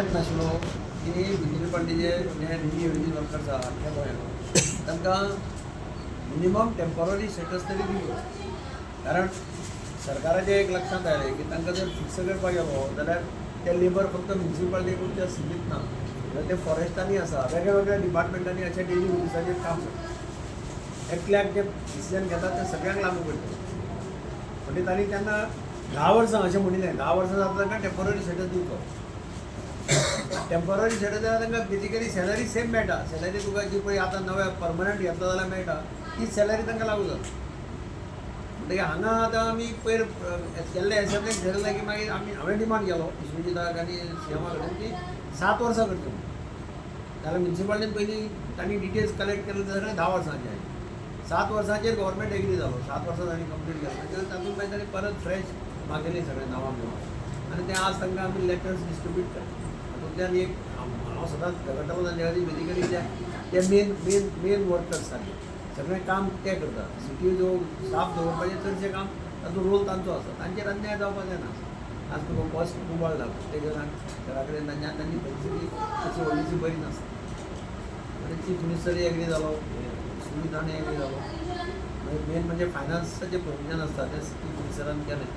प्रयत्न आशिल्लो की म्युनिसिपालिटीचे जे निधी योजना वर्कर्स आहा त्या गोंयांत तांकां मिनिमम टेम्पररी स्टेटस तरी दिवचो. कारण सरकाराचें एक लक्षांत आयलें की तांकां जर फिक्स करपाक गेलो जाल्यार ते लेबर फक्त म्युनिसिपालिटीकूच सीमीत ना, जाल्यार ते फॉरेस्टांनी आसा, वेगळ्या डिपार्टमेंटांनी अशें डेली बेसिसाचेर काम करता. एकल्याक जे डिसिजन घेतात ते सगळ्यांक लागू पडटा. म्हणजे तांणी तेन्ना 10 वर्सां अशें म्हणिल्लें, 10 वर्सां जाता तांकां टेम्पररी स्टेटस दिवचो. टेम्पररी स्टेटस जाल्यार तांकां बेजिकली सॅलरी सेम मेळटा. सॅलरी तुका जी पळय आतां नव्या परमनंट घेतलो जाल्यार मेळटा तीच सॅलरी तांकां लागू जाता. म्हणटकीर हांगा आतां आमी पयर केल्ले एसेंब्लीक ठरयलें की मागीर हांवें डिमांड केलो विश्वजिताक आनी सीएमा कडेन की 7 वर्सां करच्यो म्हणून. जाल्यार म्युनिसिपालिटीन पयलीं तांणी डिटेल्स कलेक्ट केले सगळे 10 वर्सांचे आयले. 7 वर्सांचेर गव्हर्मेंट एग्री जालो. 7 वर्सां तांणी कंप्लीट केलो. तातूंत मागीर तांणी परत फ्रेश मागयली सगळें नांवां बिवां आनी तें आज तांकां आमी लेटर्स डिस्ट्रिब्यूट करता. हातूंतल्यान एक हांव सदांच झगडटालो तांचे खातीर बेजिकली ते मेन वर्कर्स सारके सगळें काम ते करता. सिटी जो साफ दवरपाचें चडशें काम तातूंत रोल तांचो आसा. तांचेर अन्याय जावपाक जायना. आज तुका कॉस्ट खूब वाडला प्रत्येक घरा कडेन तांची परिस्थिती तशी व्हडलीशी बरी नासता. आनी चीफ मिनिस्टरूय एग्री जालो, सुमितानूय एग्री जालो. मागीर मेन म्हणजे फायनान्साचें प्रोविजन आसता तें चीफ मिनिस्टरान केलें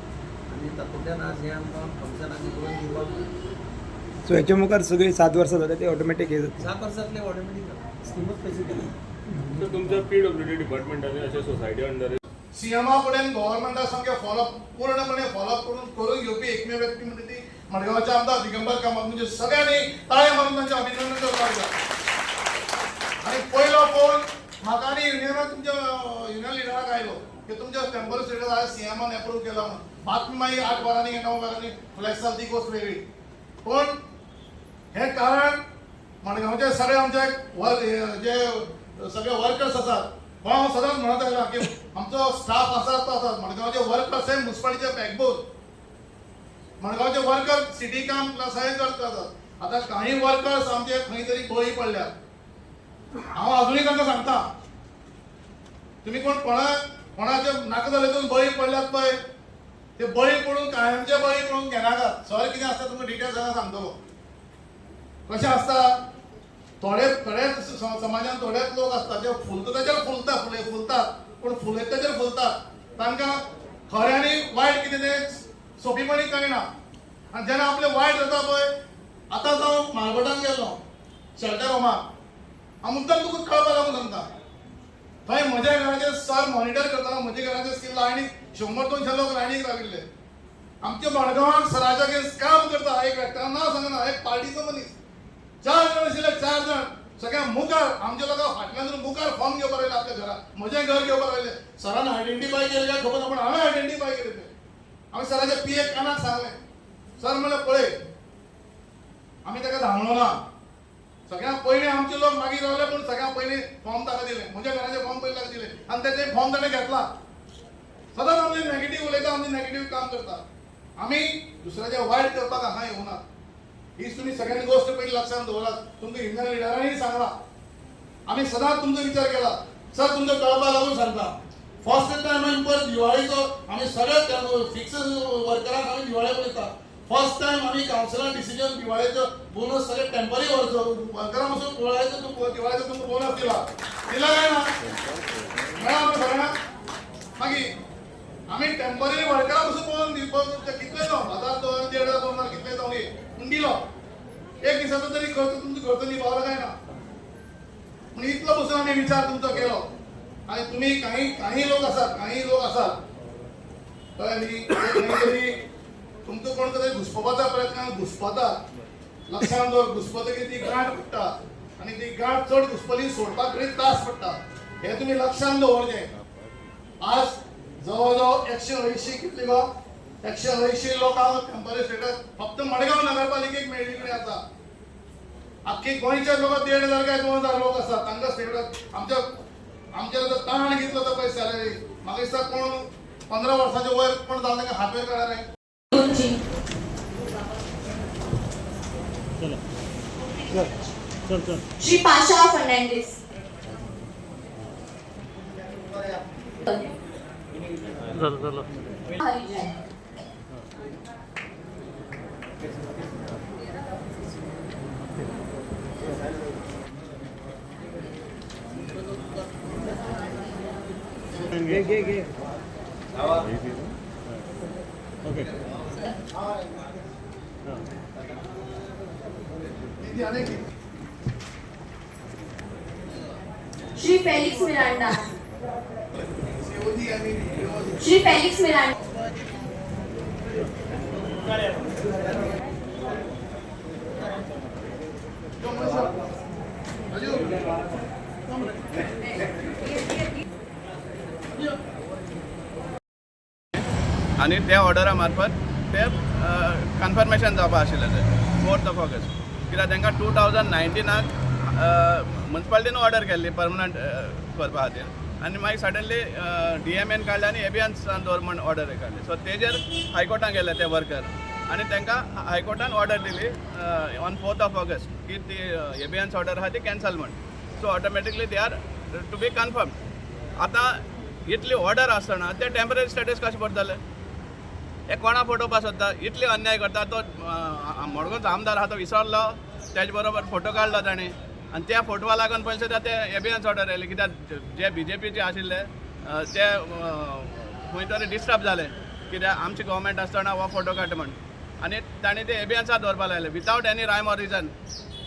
आनी तातूंतल्यान आज हें आमकां फंक्शनाक करून दिवपाक जाय. सो हेच्या मुखार सगळी 7 वर्सां जाता ते ऑटोमॅटीक हे जाता. 7 वर्सांतले ऑटोमॅटीक जाता. स्किमूच कशी केली. तर तुमच्या PWD डिपार्टमेंटाने अशा सोसायटी अंडर सीएमा कडेन गव्हर्मेंटा सामकें फॉलोअप पूर्णपणे फॉलोअप करून घेवपी एकमेव व्यक्ती म्हणजे ती मडगांवचे आमदार दिगंबर कामत. म्हणजे सगळ्यांनी ताळे मारून तांचें अभिनंदन करपाक जाय. आनी पयलो फोन म्हाका आनी युनियनाक तुमच्या युनियन लिडराक आयलो की तुमच्या टेम्पररी स्टेटस आयज सीएमान एप्रूव केला म्हणून. बातमी मागीर 8 वरांनी 9 वरांनी फ्लॅश जाली ती गोश्ट वेगळी. पण हे कारण मडगांवचे सगळे आमचे जे सगळे वर्कर्स आसात हांव सदांच म्हणत आयला की आमचो स्टाफ आसा तो आसा. मडगांवचे वर्कर्स हे म्युनिसिपालिटीचे बॅकबोन. मडगांवचे वर्कर सिटी काम सगळें करतात. आतां काही वर्कर्स आमचे खंय तरी बळी पडल्यात. हांव अजुनूय तांकां सांगता तुमी कोणाचे नाका जाल्यातून बळी पडल्यात पळय ते बळी पडून कायमचे बळी पडून घेनाकात. सर कितें आसता तुमकां डिटेल्स सांगतलो. कशें आसता थोडे समाजान थोडेच लोक आसतात जे फुलतात पूण फुलयताचेर फुलतात. तांकां खऱ्यांनी वायट कितें तें सोंपेपणी कळना. आनी जेन्ना आपलें वायट जाता पळय आतां जावं मालवटान गेलो शेल्टर होमाक हांव मुद्दम तुका कळपाक लागून सांगता. थंय म्हज्या घराचेर सर मॉनिटर करताना म्हज्या घराचेर स्कीम लायनीक 100-200 लोक लायनीक राविल्ले. आमच्या मडगांवाक सराच्या अगेन्स्ट काम करता. एक व्यक्ती नांव सांगना एक पार्टीचो मनीस 4 जण आशिल्ले. 4 जण सगळ्या मुखार आमच्या लोकांक फाटल्यान मुखार फॉर्म घेवपाक आयले आपल्या घरा. म्हजें घर घेवपाक आयले. सरान आयडेंटिफाय केलें काय खबर ना पूण हांवें आयडेंटिफाय केलें तें. हांवें सराच्या PA कानाक सांगलें. सर म्हणलें पळय आमी ताका धांवलो ना. सगळ्यांत पयलीं आमचे लोक मागीर रावले पूण सगळ्यांत पयलीं फॉर्म ताका दिले. म्हज्या घराचे फॉर्म पयलीं ताका दिले आनी तेचे फॉर्म ताणें घेतला. सदांच आमचे नेगेटीव उलयता आमचे नेगेटीव काम करता. आमी दुसऱ्याचे वायट करपाक हांगा येवनात. हीच तुम्ही सगळ्यांनी गोष्ट पहिली लक्षात दवरात. तुमच्या युनियन लिडरांनी सांगला आम्ही सदांच तुमचा विचार केला. सर तुमच्या कळपाक लागून सांगता फर्स्ट टायम पर दिवाळीचो आम्ही सगळे फिक्स वर्करांक आम्ही दिवाळे पळयता. फर्स्ट टाइम आम्ही काउन्सिलान डिसिजन दिवाळेचो बोनस सगळे टेम्पररी वर्करां पासून दिवाळेचो तुमकां बोनस दिला काय ना मेळ्ळा आमकां सगळ्यांक. मागीर आम्ही टेम्पररी वर्करां पासून बोनस दिवपाक कितले जावं 1000 2,000 2,500 कितले जावं पूण दिलो. एक दिसाचो तरी खर्च तुमचो खर्च निभावला काय ना. पूण इतलो पसून आमी विचार तुमचो केलो आनी तुमी काही लोक आसात कळ्ळें न्ही तुमकां कोण तरी घुसपोवपाचा प्रयत्न घुसपतात. लक्षांत दवर घुसपतकीर ती गांठ पडटा आनी ती गांठ चड घुसपली सोडपाक तरी त्रास पडटा. हे तुमी लक्षांत दवरचें. आज जवळ जवळ 180 कितले गो 180 लोकांक टेम्पररी स्टेटस फक्त मडगांव नगरपालिकेक मेळ्ळी कडेन आसा. आख्खी गोंयचे लोक 1,500 काय 2,000 लोक आसात तांकां स्टेटस आमच्या ताण घेतलो तो पळय सॅलरी. म्हाका दिसता कोण 15 वर्सांचे वयर कोण जावन तांकां हात वयर काडा रे. श्री पाशा फर्नांडीस हरिजन okay Shri Felix Miranda. Shri Felix Miranda. आणि त्या ऑर्डरा मार्फत ते कन्फर्मेशन जावपा आशिल्लें ते 4 ऑगस्ट कित्याक तांकां 2019 म्युन्सिपालिटीन ऑर्डर केल्ली परमनंट करपा खातीर आनी मागीर सडनली DMAन काडले आनी एबियन्सान दवर म्हण ऑर्डर काडली सो तेजेर हायकोर्टान गेले ते वर्कर आनी तांकां हायकोर्टान ऑर्डर दिली ऑन 4 ऑगस्ट की ती एबियन्स ऑर्डर आहा ती कॅन्सल म्हण so automatically they are to be confirm आतां इतली ऑर्डर आसतना ते टेम्पररी स्टेटस कशें पडटले हे कोणा फटोवपा सोदता इतली अन्याय करता तो मडगांवचो आमदार आहा तो विसरलो तेजे बरोबर फोटो काडलो ताणें आनी त्या फोटोवा लागून पयलीं सुद्दां ते एबियन्स ऑर्डर येयली कित्याक जे BJPचे आशिल्ले ते खंय तरी डिस्टर्ब जाले कित्याक आमची गव्हर्मेंट आसतना हो फोटो काड म्हण आनी ताणें ते एबियन्साक दवरपा लायले विथावट एनी रायम ऑर रिजन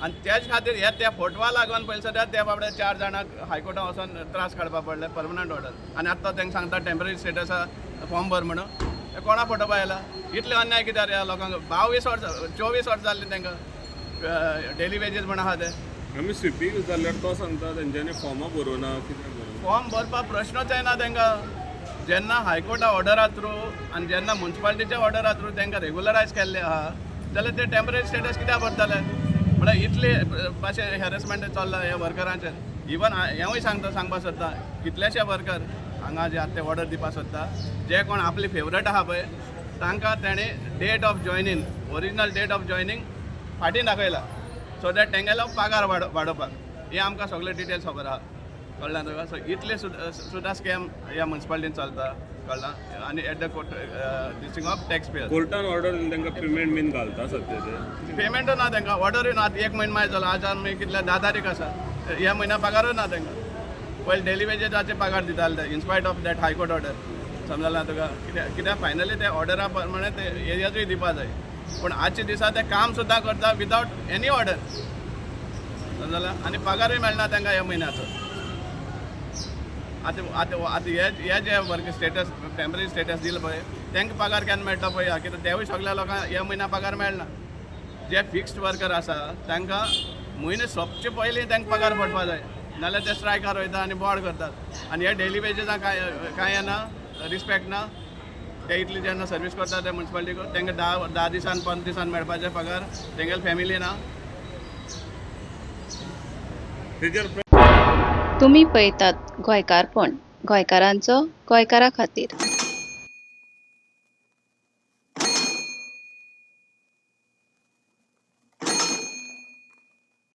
आनी तेज खातीर हे त्या फोटवा लागून पयलीं सुद्दां ते बाबडे 4 जाणांक हायकोर्टान वचोन त्रास काडपा पडले परमनंट ऑर्डर आनी आतां तांकां सांगता टेम्पररी स्टेटसा फॉर्म भर म्हणून कोणा फटोवपा येयला इतले अन्याय कित्याक ह्या लोकांक 22 वर्सां 24 वर्सां जाल्लीं तांकां डेली वेजीस म्हण आहा ते आमी स्विपीक जाल्यार तो सांगता तेंच्यांनी फॉर्मां बरोवना कितें बरोवना फॉर्म भरपा प्रश्नच येना तांकां जेन्ना हायकोर्टा ऑर्डरा थ्रू आनी जेन्ना म्युन्सिपालिटीच्या ऑर्डरा थ्रू तांकां रेगुलरायज केल्ले आहा जाल्यार ते टेम्पररी स्टेटस कित्याक भरतले म्हळ्यार इतले भाशेन हॅरेसमेंट चल्ला ह्या वर्करांचेर इवन हांवूय सांगपा सोदता कितलेशे वर्कर हांगा जे आतां ते ऑर्डर दिवपा सोदता जे कोण आपली फेवरेट आहा पळय तांकां तेणी date of joining original date of joining फाटीं दाखयला सो दॅट तेंगेलो पगार वाडोवपाक हे आमकां सगळे डिटेल्स खबर आहा कळ्ळें तुका सो इतले सुद्दां स्कॅम ह्या म्युन्सिपालिटीन चलता कळ्ळें आनी at the district of tax payer कोर्टान ऑर्डर दिली तांकां पेमेंट बीन घालता सद्याचे पेमेंटूय ना तांकां ऑर्डरूय ना 1 म्हयनो मागीर जालो आज आमी कितले 10 तारीख आसा ह्या म्हयन्या पगारूय ना तांकां पयलीं डेली वेजेसाचे पगार दिताले ते इनस्पायट ऑफ दॅट हायकोर्ट ऑर्डर समजला तुका कित्याक फायनली ते ऑर्डरा प्रमाणे ते एरियाजूय दिवपा जाय पूण आजच्या दिसा ते काम सुद्दां करता विदावट एनी ऑर्डर समजला आनी पगारूय मेळना तांकां ह्या म्हयन्याचो आतां हे जे वर्क स्टेटस टेम्पररी स्टेटस दिला पळय तांकां पगार केन्ना मेळटा पळय कित्याक तेवूय सगळ्या लोकांक ह्या म्हयन्या पगार मेळना जे फिक्स्ड वर्कर आसा तांकां म्हयने सोंपचे पयलीं तांकां पगार पडपा जाय नाल्यार ते स्ट्रायकार वयता आनी बोवाड करतात आनी हे डेली वेजेसाक कांय येना रिस्पेक्ट ना ते इतली जेन्ना सर्वीस करता ते म्युन्सिपालिटीक तांकां 10 दिसान 15 दिसान मेळपाचे पगार तेंगेली फॅमिली ना तेजेर तुम्ही पळयतात गोंयकारपण गोंयकारांचो गोंयकारा खातीर.